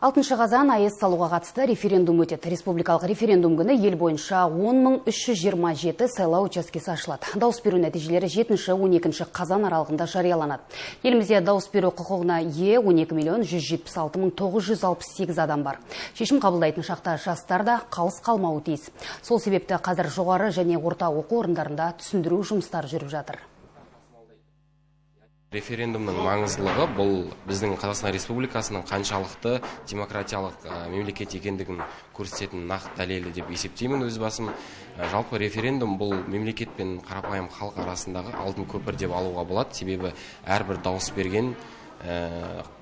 6 қазан АЭС салуға қатысты референдум өтеді. Республикалық референдум күні ел бойынша 10.327 сайлау учаскесі ашылады. Дауыс беру нәтижелері 7-12 қазан аралығында жарияланады. Елімізде дауыс беру құқығына ие 12.176.968 адам бар. Шешім қабылдайтын шақта жастар да қалыс қалмауы тиіс. Сол себепті қазір жоғары және орта оқу орындарында түсіндіру жұмыстары жүріп жатыр. Референдумның маңыздылығы бұл біздің Қазақстан Республикасының қаншалықты демократиялық мемлекет екендігін көрсететін нақты дәлелі деп есептеймін өз басым. Жалпы референдум бұл мемлекет пен қарапайым халық арасындағы алтын көпір деп алуға болады. Себебі әрбір дауыс берген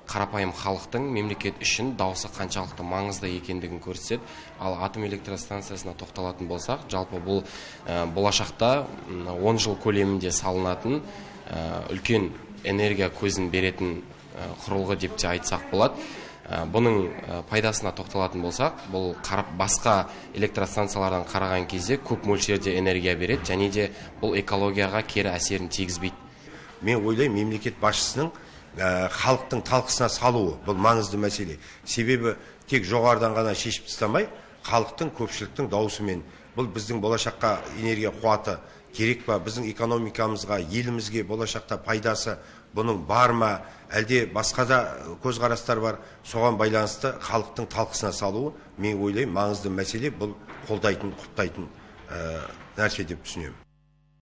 қарапайым халықтың мемлекет үшін дауысы қаншалықты маңызды екендігін көрсетеді. Ал атом электростанциясына тоқталатын болсақ, жалпы бұл болашақта 10 жыл көлемінде салынатын үлкен энергия көзін беретін құрылғы деп те айтсақ болады. Бұның пайдасына тоқталатын болсақ, бұл басқа электростанциялардан қараған кезде көп мөлшерде энергия береді, және де бұл экологияға кері әсерін тигізбейді. Мен ойлаймын, мемлекет басшысының халықтың талқысына салуы бұл маңызды мәселе. Себебі тек жоғарыдан ғана шешіп тастамай, халықтың, көпшіліктің даусымен бұл біздің болашаққа энергия қуаты керек па, біздің экономикамызға, елімізге болашақта пайдасы бұның бар ма, әлде басқа да көзқарастар бар, соған байланысты халықтың талқысына салуы, мен ойлаймын, маңызды мәселе, бұл қолдайтын, құптайтын нәрсе деп түсінемін.